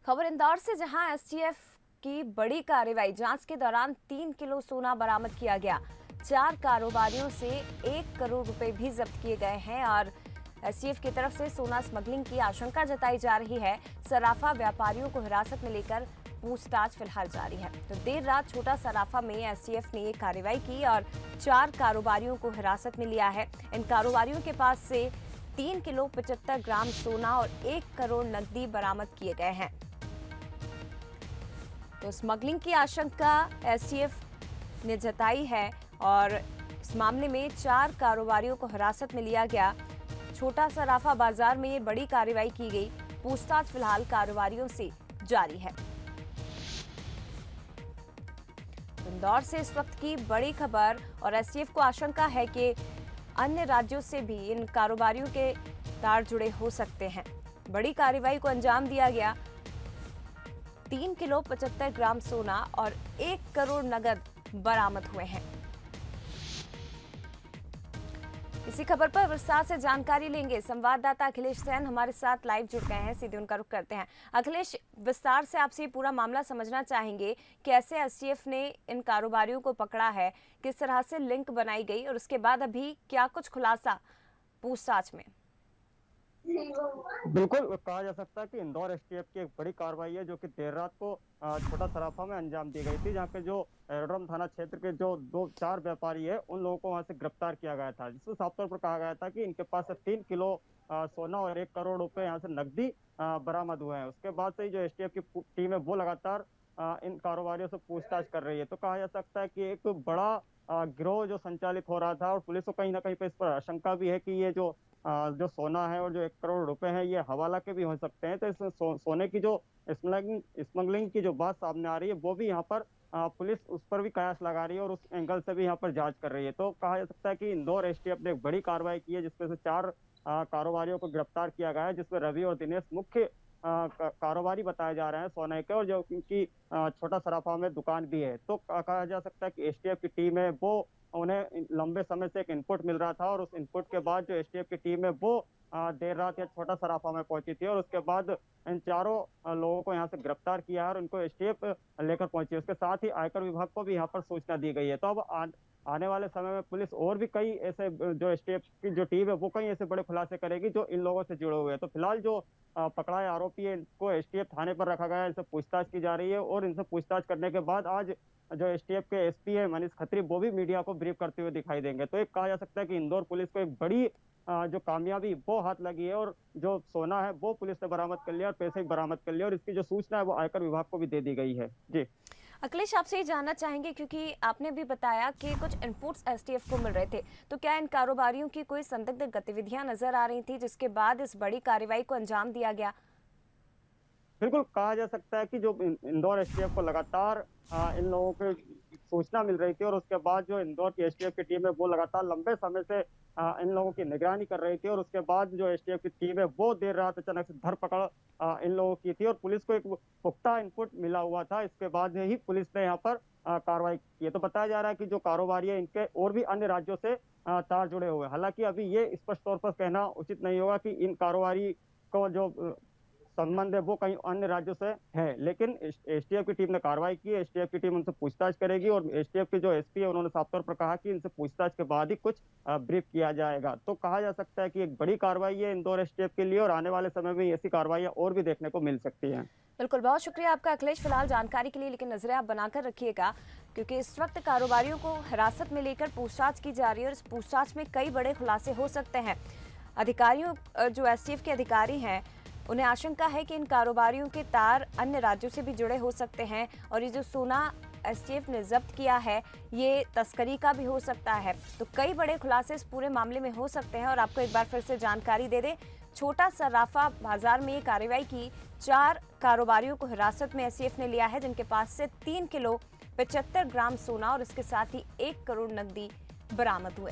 खबर इंदौर से, जहां एसटीएफ की बड़ी कार्रवाई। जांच के दौरान 3 किलो सोना बरामद किया गया। 4 कारोबारियों से 1 करोड़ रुपए भी जब्त किए गए हैं और एसटीएफ की तरफ से सोना स्मगलिंग की आशंका जताई जा रही है। सराफा व्यापारियों को हिरासत में लेकर पूछताछ फिलहाल जारी है। तो देर रात छोटा सराफा में एसटीएफ ने एक कार्रवाई की और 4 कारोबारियों को हिरासत में लिया है। इन कारोबारियों के पास से 3 किलो 75 ग्राम सोना और 1 करोड़ नकदी बरामद किए गए हैं। तो स्मगलिंग की आशंका एसटीएफ ने जताई है और इस मामले में 4 कारोबारियों को हिरासत में लिया गया। छोटा सराफा बाजार में ये बड़ी कार्रवाई की गई। पूछताछ फिलहाल कारोबारियों से जारी है। इंदौर से इस वक्त की बड़ी खबर और एसटीएफ को आशंका है कि अन्य राज्यों से भी इन कारोबारियों के तार जुड़े हो सकते हैं। बड़ी कार्रवाई को अंजाम दिया गया। 3 किलो 75 ग्राम सोना और 1 करोड़ नगद बरामद हुए हैं। इसी खबर पर विस्तार से जानकारी लेंगे। संवाददाता अखिलेश सैन हमारे साथ लाइव जुड़ गए हैं, सीधे उनका रुख करते हैं। अखिलेश, विस्तार से आपसे ये पूरा मामला समझना चाहेंगे। कैसे एसटीएफ ने इन कारोबारियों को पकड़ा है, किस तरह से लिंक बनाई गई और उसके बाद अभी क्या कुछ खुलासा पूछताछ में? बिल्कुल कहा जा सकता है कि इंदौर एसटीएफ की एक बड़ी कार्रवाई है जो कि देर रात को छोटा सराफा में अंजाम दी गई थी, जहां पे जो एरोड्रम थाना क्षेत्र के जो 2-4 व्यापारी है उन लोगों को वहां से गिरफ्तार किया गया था, जिसमें साफ तौर पर कहा गया था कि इनके पास से 3 किलो सोना और 1 करोड़ रुपए यहाँ से नकदी बरामद हुए हैं। उसके बाद से जो एसटीएफ की टीम है वो लगातार इन कारोबारियों से पूछताछ कर रही है। तो कहा जा सकता है कि एक बड़ा गिरोह जो संचालित हो रहा था और पुलिस को कहीं ना कहीं पे इस पर आशंका भी है कि ये जो सोना है और जो 1 करोड़ रुपए हैं ये हवाला के भी हो सकते हैं। तो इस सोने की जो स्मगलिंग की जो बात सामने आ रही है वो भी यहाँ पर पुलिस उस पर भी कयास लगा रही है और उस एंगल से भी यहाँ पर जांच कर रही है। तो कहा जा सकता है कि इंदौर एसटीएफ ने एक बड़ी कार्रवाई की है, जिसमें से 4 कारोबारियों को गिरफ्तार किया गया है, जिसमें रवि और दिनेश मुख्य कारोबारी बताए जा रहे हैं सोने के, और जो उनकी छोटा सराफा में दुकान भी है। तो कहा जा सकता है कि एसटीएफ की टीम है वो उन्हें लंबे समय से एक इनपुट मिल रहा था और उस इनपुट के बाद जो एसटीएफ की टीम है वो देर रात या छोटा सराफा में पहुंची थी और उसके बाद इन चारों लोगों को यहाँ से गिरफ्तार किया है और उनको एसटीएफ लेकर पहुंची। उसके साथ ही आयकर विभाग को भी यहाँ पर सूचना दी गई है। तो अब आने वाले समय में पुलिस और भी कई ऐसे जो एसटीएफ की जो टीम है वो कई ऐसे बड़े खुलासे करेगी जो इन लोगों से जुड़े हुए हैं। तो फिलहाल जो पकड़ा है आरोपी है, इनको एसटीएफ थाने पर रखा गया है, इनसे पूछताछ की जा रही है और इनसे पूछताछ करने के बाद आज जो एसटीएफ के एसपी है मनीष खत्री वो भी मीडिया को ब्रीफ करते हुए दिखाई देंगे। तो एक कहा जा सकता है कि इंदौर पुलिस को एक बड़ी जो कामयाबी वो हाथ लगी है और जो सोना है वो पुलिस ने बरामद कर लिया और पैसे भी बरामद कर लिया और इसकी जो सूचना है वो आयकर विभाग को भी दे दी गई है। जी अखिलेश, आपसे ये जानना चाहेंगे क्योंकि आपने भी बताया कि कुछ इनपुट्स एसटीएफ को मिल रहे थे, तो क्या इन कारोबारियों की कोई संदिग्ध गतिविधियां नजर आ रही थी जिसके बाद इस बड़ी कार्रवाई को अंजाम दिया गया? बिल्कुल कहा जा सकता है कि जो इंदौर एसटीएफ को लगातार इन लोगों की सूचना मिल रही थी और उसके बाद जो इंदौर की एसटीएफ की टीम है वो लगातार लंबे समय से इन लोगों की निगरानी कर रही थी और उसके बाद जो एसटीएफ की टीम है वो देर रात अचानक से धरपकड़ इन लोगों की थी और पुलिस को एक पुख्ता इनपुट मिला हुआ था। इसके बाद ही पुलिस ने यहाँ पर कार्रवाई की है। तो बताया जा रहा है कि जो कारोबारी है इनके और भी अन्य राज्यों से तार जुड़े हुए हैं। हालांकि अभी ये स्पष्ट तौर पर कहना उचित नहीं होगा कि इन कारोबारी को जो संबंध है वो कहीं अन्य राज्यों से है, लेकिन एसटीएफ की टीम ने कार्रवाई की है। एसटीएफ की टीम उनसे पूछताछ करेगी और एसटीएफ के जो एसपी है उन्होंने साफ तौर पर कहा कि इनसे पूछताछ के बाद ही कुछ ब्रीफ किया जाएगा। तो कहा जा सकता है कि एक बड़ी कार्रवाई है इंदौर एसटीएफ के लिए और आने वाले समय में ऐसी कार्रवाइयां और भी देखने को मिल सकती हैं। बिल्कुल, बहुत शुक्रिया आपका अखिलेश फिलहाल जानकारी के लिए, लेकिन नजरें आप बनाकर रखिएगा क्योंकि इस वक्त कारोबारियों को हिरासत में लेकर पूछताछ की जा रही है और इस पूछताछ में कई बड़े खुलासे हो सकते हैं। अधिकारियों जो एसटीएफ के अधिकारी हैं उन्हें आशंका है कि इन कारोबारियों के तार अन्य राज्यों से भी जुड़े हो सकते हैं और ये जो सोना एसटीएफ ने जब्त किया है ये तस्करी का भी हो सकता है। तो कई बड़े खुलासे इस पूरे मामले में हो सकते हैं और आपको एक बार फिर से जानकारी दे दें, छोटा सराफा बाजार में ये कार्रवाई की। 4 कारोबारियों को हिरासत में एसटीएफ ने लिया है, जिनके पास से 3 किलो 75 ग्राम सोना और इसके साथ ही 1 करोड़ नकदी बरामद हुए।